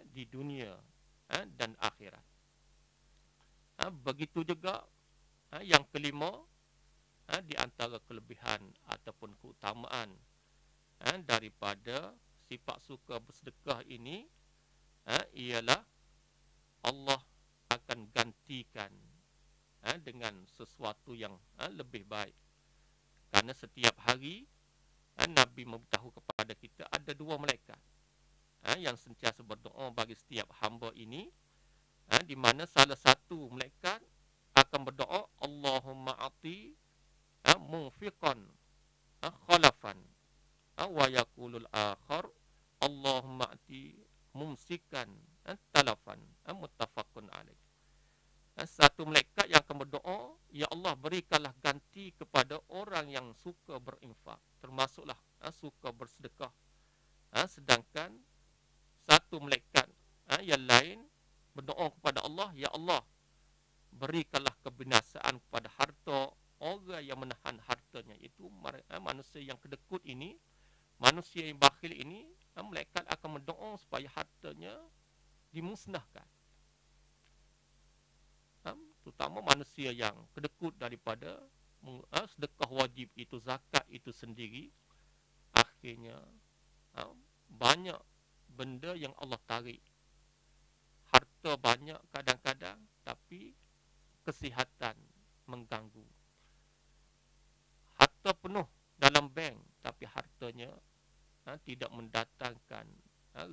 Speaker 1: di dunia dan akhirat. Begitu juga yang kelima, di antara kelebihan ataupun keutamaan daripada sifat suka bersedekah ini, ialah Allah akan gantikan dengan sesuatu yang lebih baik. Kerana setiap hari Nabi memberitahu kepada kita ada dua malaikat yang sentiasa berdoa bagi setiap hamba ini, di mana salah satu malaikat akan berdoa, Allahumma ati munfiqan khalafan, wa yaqulul akhar Allahumma ati mumsikan talafan, muttafaqun alaih. Satu malaikat yang akan berdoa, ya Allah, berikanlah ganti kepada orang yang suka berinfak, termasuklah suka bersedekah. Sedangkan satu malaikat yang lain berdoa kepada Allah, ya Allah, berikanlah kebinasaan kepada harta orang yang menahan hartanya. Itu manusia yang kedekut ini, manusia yang bakhil ini, malaikat akan berdoa supaya hartanya dimusnahkan. Terutama manusia yang kedekut daripada sedekah wajib itu, zakat itu sendiri, akhirnya banyak benda yang Allah tarik. Harta banyak kadang-kadang, tapi kesihatan mengganggu. Harta penuh dalam bank, tapi hartanya tidak mendatangkan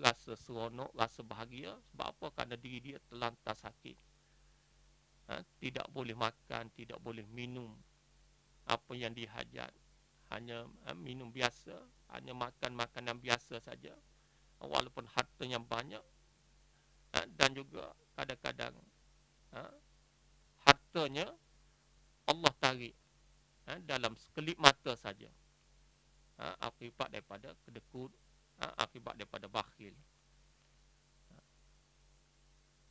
Speaker 1: rasa seronok, rasa bahagia. Sebab apa? Kerana diri dia terlantar sakit. Tidak boleh makan, tidak boleh minum apa yang dihajat. Hanya minum biasa, hanya makan makanan biasa saja, walaupun hartanya banyak. Dan juga kadang-kadang hartanya Allah tarik dalam sekelip mata saja, akibat daripada kedekut, akibat daripada bakhil.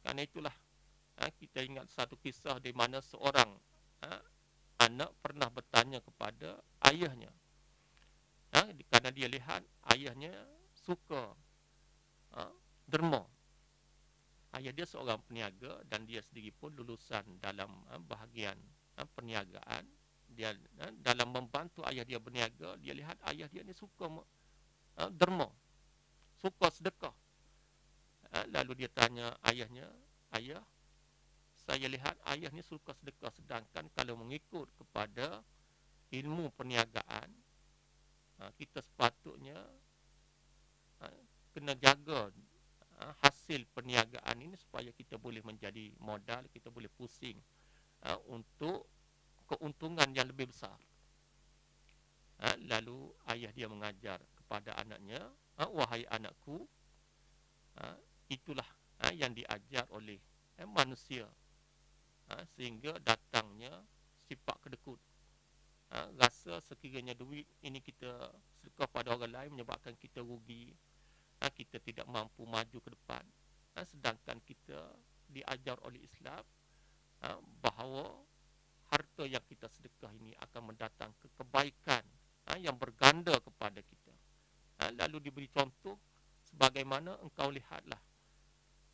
Speaker 1: Kerana itulah kita ingat satu kisah di mana seorang anak pernah bertanya kepada ayahnya, kerana dia lihat ayahnya suka derma. Ayah dia seorang peniaga dan dia sendiri pun lulusan dalam bahagian perniagaan. Dia dalam membantu ayah dia berniaga, dia lihat ayah dia ni suka derma, suka sedekah. Lalu dia tanya ayahnya, ayah, saya lihat ayah ni suka sedekah, sedangkan kalau mengikut kepada ilmu perniagaan, kita sepatutnya kena jaga hasil perniagaan ini supaya kita boleh menjadi modal, kita boleh pusing untuk keuntungan yang lebih besar. Lalu ayah dia mengajar kepada anaknya, wahai anakku, itulah yang diajar oleh manusia, sehingga datangnya sifat kedekut. Rasa sekiranya duit ini kita sedekah pada orang lain menyebabkan kita rugi, kita tidak mampu maju ke depan, sedangkan kita diajar oleh Islam bahawa harta yang kita sedekah ini akan mendatangkan kebaikan yang berganda kepada kita. Lalu diberi contoh sebagaimana engkau lihatlah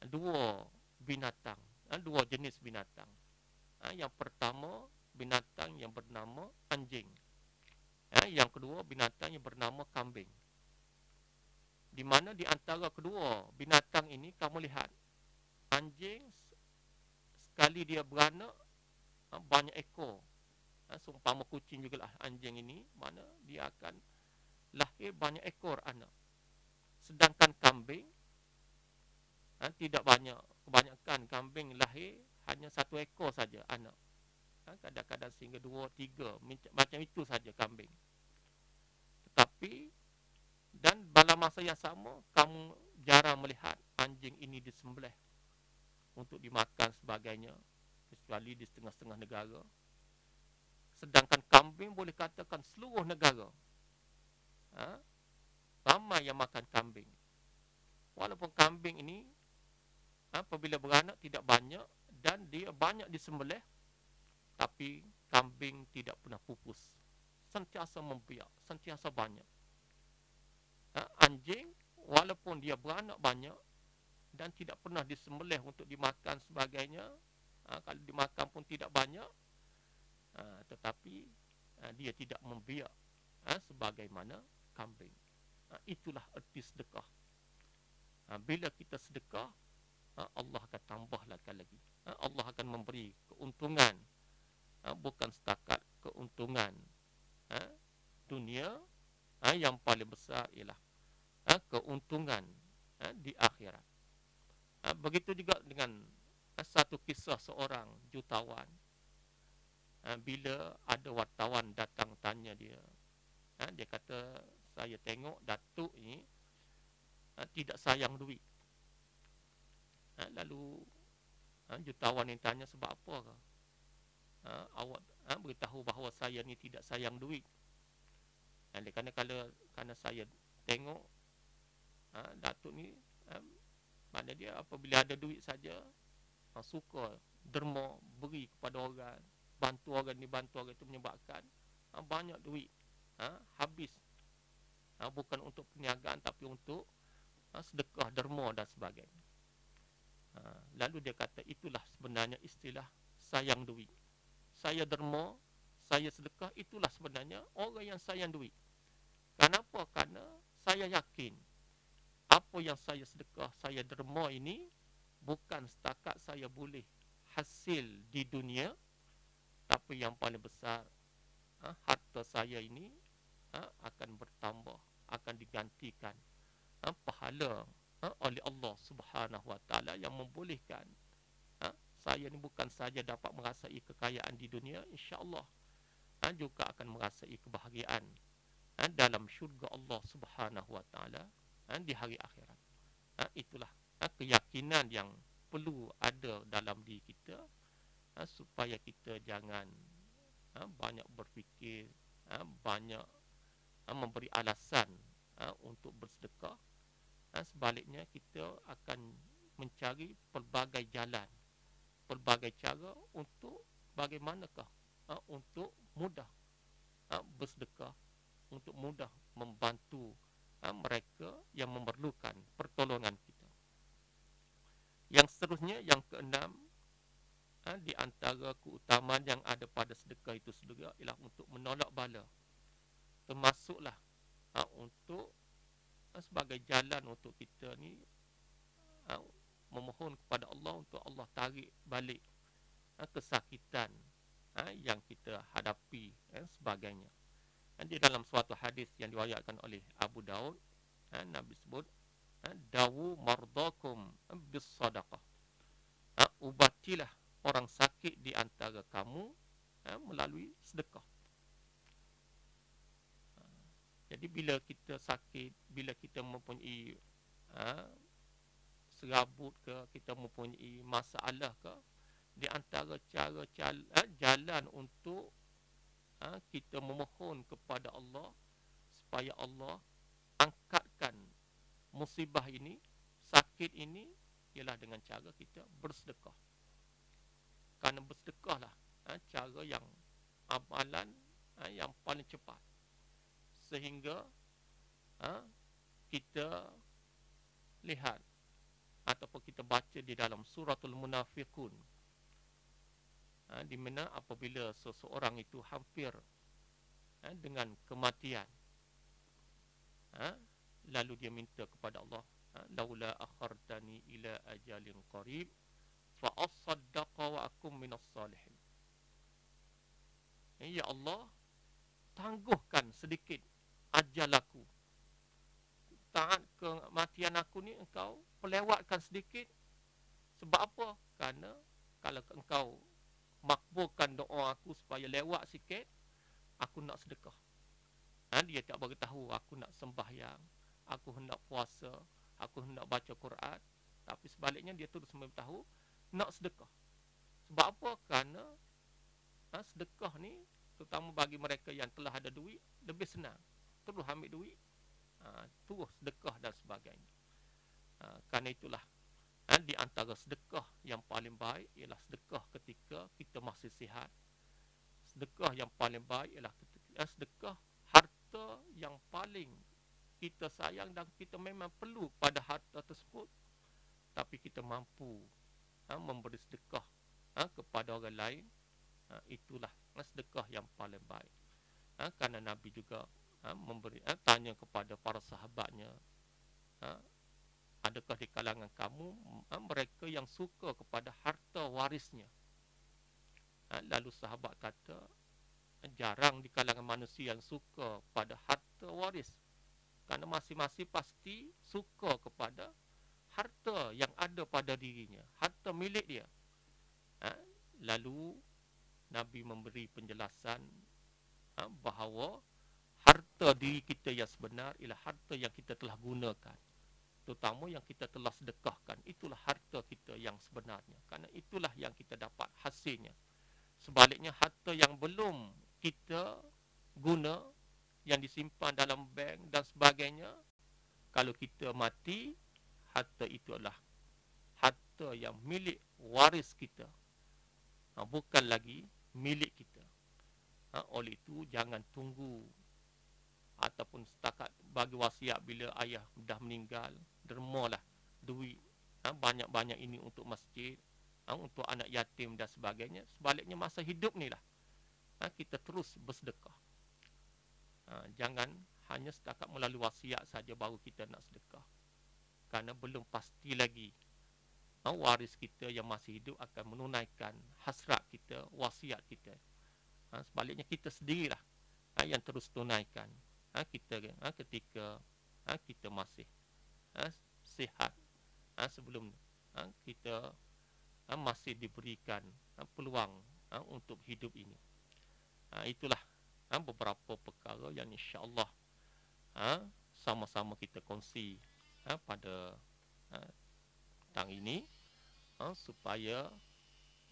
Speaker 1: dua binatang, dua jenis binatang. Yang pertama binatang yang bernama anjing. Yang kedua binatang yang bernama kambing. Di mana di antara kedua binatang ini kamu lihat anjing sekali dia beranak banyak ekor. Seumpama kucing juga lah anjing ini, mana dia akan lahir banyak ekor anak. Sedangkan kambing tidak banyak. Kebanyakan kambing lahir hanya satu ekor saja anak. Kadang-kadang sehingga 2, 3, macam itu saja kambing. Tetapi dan dalam masa yang sama kamu jarang melihat anjing ini disembelih untuk dimakan sebagainya, kecuali di setengah-setengah negara. Sedangkan kambing boleh katakan seluruh negara ramai yang makan kambing. Walaupun kambing ini apabila beranak tidak banyak dan dia banyak disembelih, tapi kambing tidak pernah pupus, sentiasa membiak, sentiasa banyak. Anjing walaupun dia beranak banyak dan tidak pernah disembelih untuk dimakan sebagainya, kalau dimakan pun tidak banyak, tetapi dia tidak membiak sebagaimana kambing. Itulah erti sedekah. Bila kita sedekah, Allah akan tambahkan lagi. Allah akan memberi keuntungan, bukan setakat keuntungan dunia, yang paling besar ialah keuntungan di akhirat. Begitu juga dengan satu kisah seorang jutawan. Bila ada wartawan datang tanya dia, dia kata, saya tengok Datuk ini tidak sayang duit. Lalu jutawan yang tanya, sebab apa? Awak beritahu bahawa saya ni tidak sayang duit. Kerana saya tengok Datuk ni mana dia apabila ada duit saja suka derma, beri kepada orang, bantu orang ni, bantu orang itu, menyebabkan banyak duit habis, bukan untuk perniagaan tapi untuk sedekah, derma dan sebagainya. Lalu dia kata, itulah sebenarnya istilah sayang duit. Saya derma, saya sedekah, itulah sebenarnya orang yang sayang duit. Kenapa? Kerana saya yakin apa yang saya sedekah, saya derma ini bukan setakat saya boleh hasil di dunia, tapi yang paling besar harta saya ini akan bertambah, akan digantikan pahala oleh Allah Subhanahu Wa Taala, yang membolehkan saya ni bukan saja dapat merasai kekayaan di dunia, insya-Allah juga akan merasai kebahagiaan dalam syurga Allah Subhanahu Wa Taala di hari akhirat. Itulah keyakinan yang perlu ada dalam diri kita, supaya kita jangan banyak berfikir, banyak memberi alasan untuk bersedekah. Sebaliknya kita akan mencari pelbagai jalan, pelbagai cara untuk bagaimanakah untuk mudah bersedekah, untuk mudah membantu mereka yang memerlukan pertolongan kita. Yang seterusnya, yang keenam, di antara keutamaan yang ada pada sedekah itu sendiri ialah untuk menolak bala. Termasuklah untuk sebagai jalan untuk kita ni memohon kepada Allah untuk Allah tarik balik kesakitan yang kita hadapi sebagainya. Di dalam suatu hadis yang diriwayatkan oleh Abu Daud, Nabi sebut, dawu mardakum bis sadaqah. Ubatilah orang sakit di antara kamu melalui sedekah. Jadi bila kita sakit, bila kita mempunyai serabut ke, kita mempunyai masalah ke, di antara cara jalan untuk kita memohon kepada Allah supaya Allah angkatkan musibah ini, sakit ini, ialah dengan cara kita bersedekah. Kerana bersedekahlah cara yang amalan yang paling cepat. Sehingga kita lihat ataupun kita baca di dalam suratul munafiqun, di mana apabila seseorang itu hampir dengan kematian, lalu dia minta kepada Allah, laula akhartani ila ajalin qarib fa asaddaqa wa akum minas salihin. Ya Allah, tangguhkan sedikit ajal aku. Taat kematian aku ni engkau pelewatkan sedikit. Sebab apa? Kerana kalau engkau makbulkan doa aku supaya lewat sikit, aku nak sedekah. Dia tak beritahu aku nak sembahyang, aku hendak puasa, aku hendak baca Quran. Tapi sebaliknya dia terus memberitahu nak sedekah. Sebab apa? Kerana sedekah ni, terutama bagi mereka yang telah ada duit, lebih senang. Terus ambil duit, terus sedekah dan sebagainya. Kerana itulah, di antara sedekah yang paling baik ialah sedekah ketika kita masih sihat. Sedekah yang paling baik ialah sedekah harta yang paling kita sayang dan kita memang perlu pada harta tersebut, tapi kita mampu memberi sedekah kepada orang lain. Itulah sedekah yang paling baik. Kerana Nabi juga tanya kepada para sahabatnya, adakah di kalangan kamu mereka yang suka kepada harta warisnya? Lalu sahabat kata, jarang di kalangan manusia yang suka pada harta waris. Kerana masing-masing pasti suka kepada harta yang ada pada dirinya, harta milik dia. Lalu Nabi memberi penjelasan bahawa harta diri kita yang sebenar ialah harta yang kita telah gunakan, terutama yang kita telah sedekahkan. Itulah harta kita yang sebenarnya, kerana itulah yang kita dapat hasilnya. Sebaliknya, harta yang belum kita guna, yang disimpan dalam bank dan sebagainya, kalau kita mati, harta itu adalah harta yang milik waris kita, bukan lagi milik kita. Oleh itu, jangan tunggu ataupun setakat bagi wasiat bila ayah dah meninggal, dermalah duit banyak-banyak ini untuk masjid, untuk anak yatim dan sebagainya. Sebaliknya, masa hidup ni lah kita terus bersedekah. Jangan hanya setakat melalui wasiat saja baru kita nak sedekah, kerana belum pasti lagi waris kita yang masih hidup akan menunaikan hasrat kita, wasiat kita. Sebaliknya, kita sendirilah yang terus tunaikan kita ketika kita masih sihat, sebelum kita masih diberikan peluang untuk hidup ini. Itulah beberapa perkara yang insya-Allah sama-sama kita kongsi pada petang ini, supaya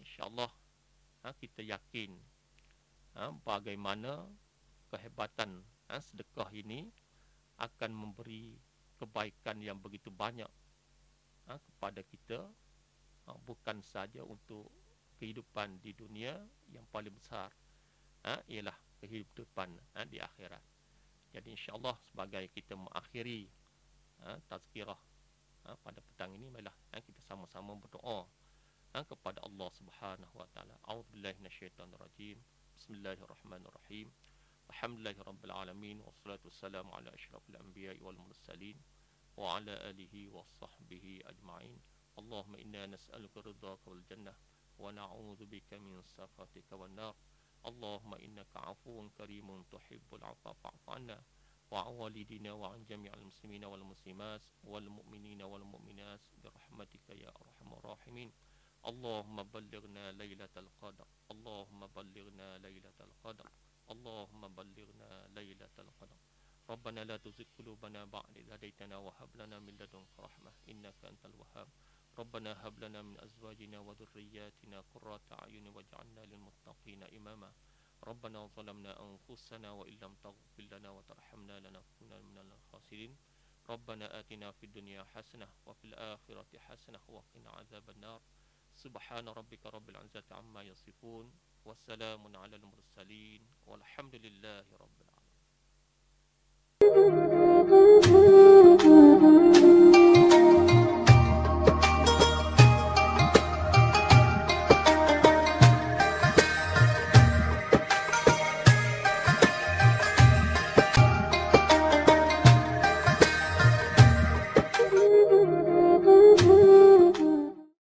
Speaker 1: insya-Allah kita yakin bagaimana kehebatan sedekah ini akan memberi kebaikan yang begitu banyak kepada kita, bukan saja untuk kehidupan di dunia yang paling besar, ialah kehidupan di akhirat. Jadi insya-Allah, sebagai kita mengakhiri tazkirah pada petang ini, marilah kita sama-sama berdoa kepada Allah Subhanahu wa taala. A'udzubillahi minasyaitonir rajim. Bismillahirrahmanirrahim. Alhamdulillahirabbil alamin, wassalatu wassalamu ala asyrafil anbiya'i wal mursalin wa ala alihi washabbihi ajma'in. Allahumma inna nas'aluka ridhaka wal jannah wa na'udzubika min sakhatika wan nar. Allahumma innaka 'afuwun karimun tuhibbul 'afwa fa'fu 'anna wa 'an walidina wa 'an jami'il muslimina wal muslimat wal mu'minina wal mu'minat bi rahmatika ya arhamar rahimin. Allahumma ballighna lailatal qadr. Allahumma ballighna lailatal qadr. Allahumma ballighna lailatal qadr. Rabbana la tuzigh qulubana ba'da idh hadaytana wa hab lana min ladunka rahmah innaka antal wahhab. Rabbana hab lana min azwajina wa dhurriyyatina qurrata a'yun waj'alna lil muttaqina imama. Rabbana zalamna anfusana wa illam taghfir lana wa tarhamna lanakunanna minal khasirin. Rabbana atina fid dunya hasanah wa fil akhirati hasanah wa qina adzabannar. Subhana rabbika rabbil izzati amma yasifun. Wassalamun alal mursalin. Walhamdulillahi rabbil alamin.